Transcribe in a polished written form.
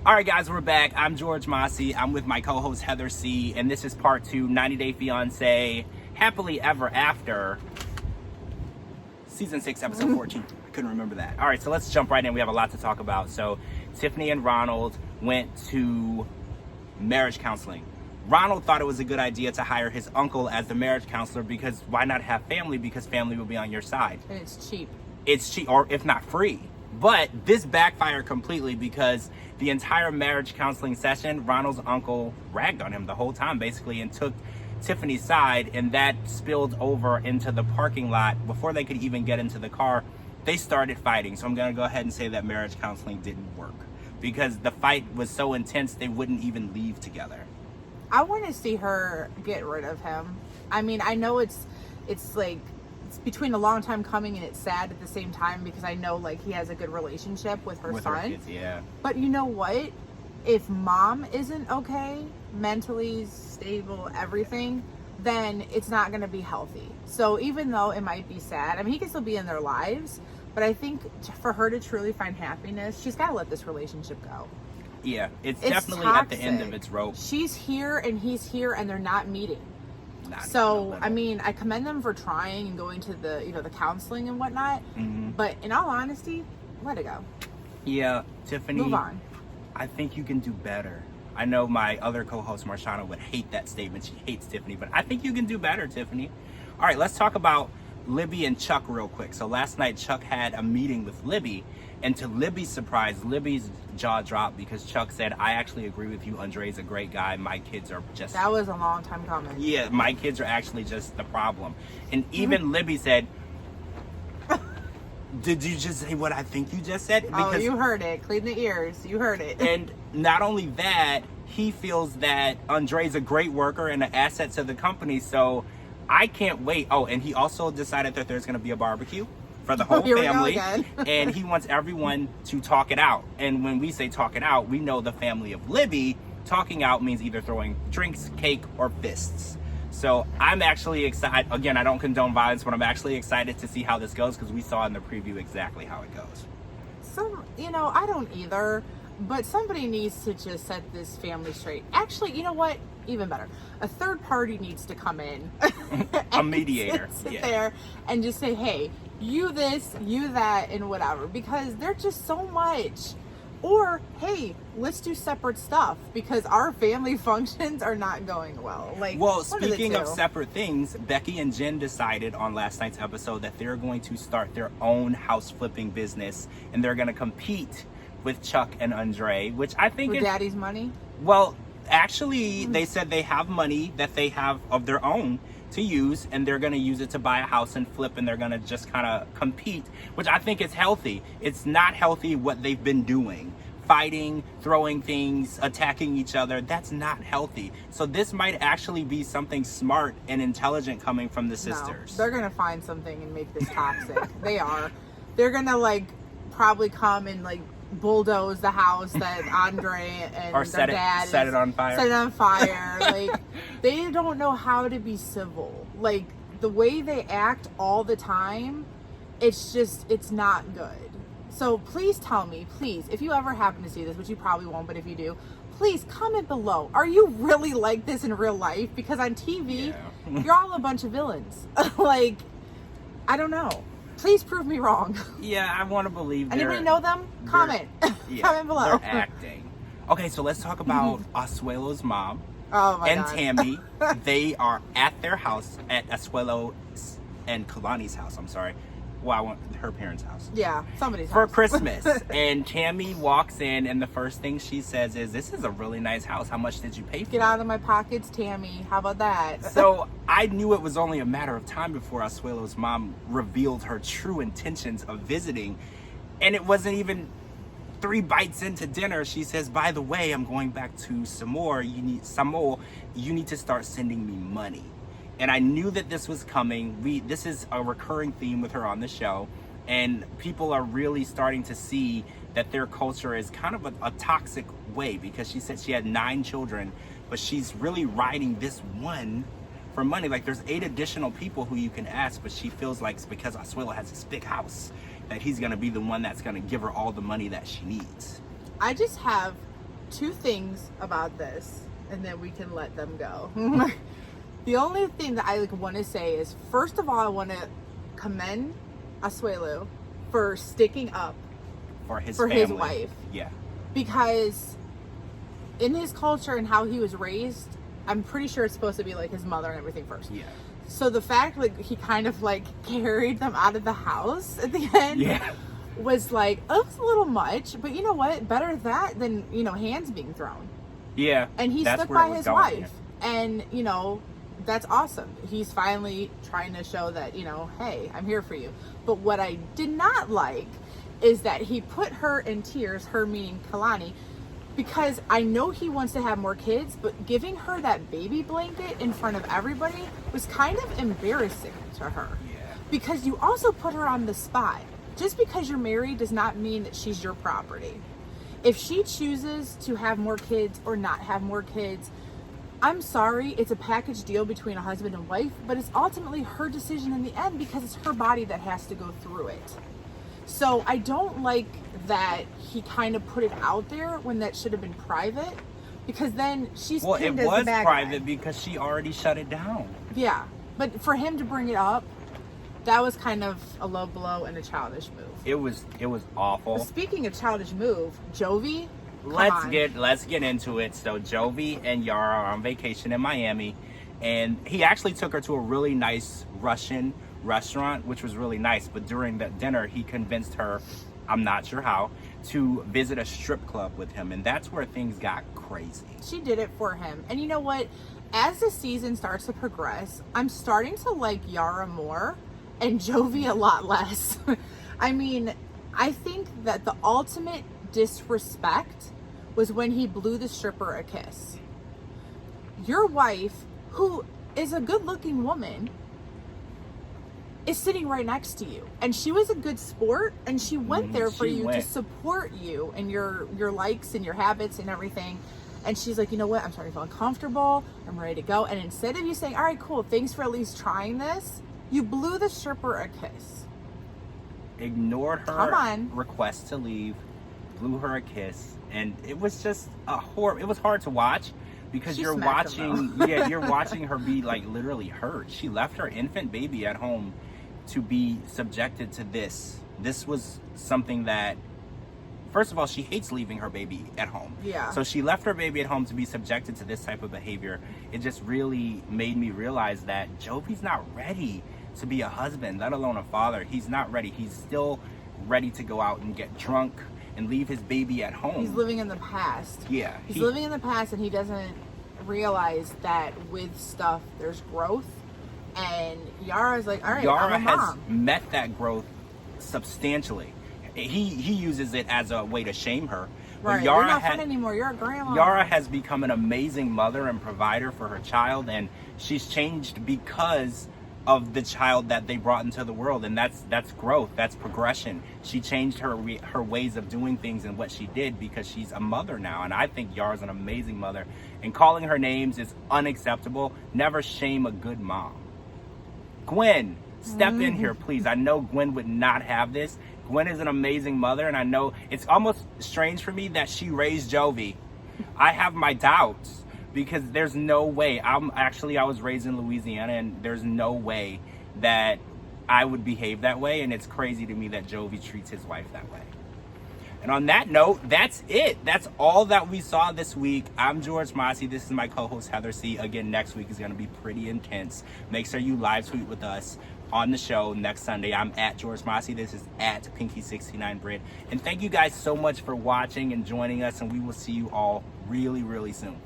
All right, guys, we're back. I'm George Mossey. I'm with my co-host Heather C, and this is part 2, 90 Day Fiancé, Happily Ever After, Season 6, Episode 14. I couldn't remember that. All right, so let's jump right in. We have a lot to talk about. So Tiffany and Ronald went to marriage counseling. Ronald thought it was a good idea to hire his uncle as the marriage counselor because why not have family? Because family will be on your side. And it's cheap. It's cheap, or if not free. But this backfired completely because the entire marriage counseling session, Ronald's uncle ragged on him the whole time, basically, and took Tiffany's side, and that spilled over into the parking lot. Before they could even get into the car, they started fighting. So I'm going to go ahead and say that marriage counseling didn't work because the fight was so intense they wouldn't even leave together. I want to see her get rid of him. I mean, I know it's like, it's between a long time coming and it's sad at the same time because I know like he has a good relationship with her son. Her kids, yeah. But you know what? If mom isn't okay, mentally stable, everything, then it's not going to be healthy. So even though it might be sad, I mean, he can still be in their lives, but I think for her to truly find happiness, she's got to let this relationship go. Yeah, it's definitely toxic. At the end of its rope. She's here and he's here and they're not meeting. So, I mean, I commend them for trying and going to the, the counseling and whatnot. Mm-hmm. But in all honesty, let it go. Yeah, Tiffany. Move on. I think you can do better. I know my other co-host, Marshana, would hate that statement. She hates Tiffany, but I think you can do better, Tiffany. All right, let's talk about Libby and Chuck real quick. So last night, Chuck had a meeting with Libby. And to Libby's surprise, Libby's jaw dropped because Chuck said, I actually agree with you. Andre's a great guy. My kids are just... That was a long time coming. Yeah, my kids are actually just the problem. And even Libby said, did you just say what I think you just said? Because, you heard it. Clean the ears. You heard it. And not only that, he feels that Andre's a great worker and an asset to the company. So I can't wait. Oh, and he also decided that there's going to be a barbecue for the whole family, and he wants everyone to talk it out. And when we say talk it out, we know the family of Libby, talking out means either throwing drinks, cake, or fists. So I'm actually excited. Again, I don't condone violence, but I'm actually excited to see how this goes because we saw in the preview exactly how it goes. I don't either, but somebody needs to just set this family straight. Actually, you know what? Even better. A third party needs to come in. A mediator. Sit there and just say, hey, you this, you that, and whatever. Because they're just so much. Or, hey, let's do separate stuff because our family functions are not going well. Well, speaking of separate things, Becky and Jen decided on last night's episode that they're going to start their own house flipping business and they're going to compete with Chuck and Andre, which I think is daddy's money. Well, actually, they said they have money that they have of their own to use, and they're going to use it to buy a house and flip, and they're going to just kind of compete, which I think is healthy. It's not healthy what they've been doing. Fighting, throwing things, attacking each other. That's not healthy. So this might actually be something smart and intelligent coming from the sisters. No, they're going to find something and make this toxic. They are. They're going to, probably come and, bulldoze the house that Andre and or their dad set it on fire. Set it on fire. They don't know how to be civil. The way they act all the time, it's not good. So please tell me, please, if you ever happen to see this, which you probably won't, but if you do, please comment below. Are you really like this in real life? Because on TV, you're all a bunch of villains. I don't know. Please prove me wrong. Yeah, I want to believe. Anybody know them? Comment. Comment below. They're acting. Okay, so let's talk about Asuelos' mom and Tammy. They are at their house, at Asuelos and Kalani's house. I'm sorry. Well, I want her parents' house. Yeah, somebody's for house. For Christmas. And Tammy walks in, and the first thing she says is, this is a really nice house. How much did you pay for it? Get out of my pockets, Tammy. How about that? So I knew it was only a matter of time before Asuelos' mom revealed her true intentions of visiting. And it wasn't even 3 bites into dinner. She says, by the way, I'm going back to Samoa. You need to start sending me money. And I knew that this was coming. This is a recurring theme with her on the show. And people are really starting to see that their culture is kind of a toxic way, because she said she had 9 children, but she's really riding this one for money. There's 8 additional people who you can ask, but she feels like because Asuelo has this big house, that he's going to be the one that's going to give her all the money that she needs. I just have two things about this, and then we can let them go. The only thing that I want to say is, first of all, I want to commend Asuelo for sticking up for his wife. Yeah. Because in his culture and how he was raised, I'm pretty sure it's supposed to be like his mother and everything first. Yeah. So the fact like he kind of like carried them out of the house at the end was like, oh, it was a little much, but you know what? Better that than, you know, hands being thrown. Yeah. And he stuck by his wife. And, you know, that's awesome. He's finally trying to show that, you know, hey, I'm here for you. But what I did not like is that he put her in tears, her meaning Kalani, because I know he wants to have more kids, but giving her that baby blanket in front of everybody was kind of embarrassing to her. Yeah. Because you also put her on the spot. Just because you're married does not mean that she's your property. If she chooses to have more kids or not have more kids, I'm sorry, it's a package deal between a husband and wife, but it's ultimately her decision in the end because it's her body that has to go through it. So I don't like that he kind of put it out there when that should have been private, because then she's pinned as the bad guy. Well, it was private because she already shut it down. Yeah, but for him to bring it up, that was kind of a low blow and a childish move. It was awful. But speaking of childish move, Joby, let's get into it. So Joby and Yara are on vacation in Miami, and he actually took her to a really nice Russian restaurant, which was really nice. But during that dinner, he convinced her, I'm not sure how, to visit a strip club with him, and that's where things got crazy. She did it for him. And you know what? As the season starts to progress, I'm starting to like Yara more and Joby a lot less. I mean, I think that the ultimate disrespect was when he blew the stripper a kiss. Your wife, who is a good-looking woman, is sitting right next to you, and she was a good sport, and she went there for you to support you and your likes and your habits and everything. And she's like, you know what, I'm starting to feel uncomfortable, I'm ready to go. And instead of you saying, all right, cool, thanks for at least trying this, you blew the stripper a kiss. Ignored her request to leave, blew her a kiss, and it was just it was hard to watch. Because you're watching, you're watching her be like literally hurt. She left her infant baby at home to be subjected to this. This was something that, first of all, she hates leaving her baby at home. Yeah. So she left her baby at home to be subjected to this type of behavior. It just really made me realize that Joby's not ready to be a husband, let alone a father. He's not ready. He's still ready to go out and get drunk and leave his baby at home. He's living in the past. Yeah. He's living in the past, and he doesn't realize that with stuff there's growth. And Yara's like, all right, Yara I'm a mom. has met that growth substantially. He uses it as a way to shame her. Right. You're not fun anymore. You're a grandma. Yara has become an amazing mother and provider for her child, and she's changed because of the child that they brought into the world, and that's growth, that's progression. She changed her ways of doing things and what she did because she's a mother now, and I think Yara's an amazing mother, and calling her names is unacceptable. Never shame a good mom. Gwen, step in here, please. I know Gwen would not have this. Gwen is an amazing mother, and I know it's almost strange for me that she raised Joby. I have my doubts, because there's no way. I was raised in Louisiana, and there's no way that I would behave that way, and it's crazy to me that Joby treats his wife that way. And on that note, that's it. That's all that we saw this week. I'm George Mossey. This is my co-host Heather C. Again, next week is going to be pretty intense. Make sure you live tweet with us on the show next Sunday. I'm at George Mossey. This is at Pinky69Brit. And thank you guys so much for watching and joining us, and we will see you all really, really soon.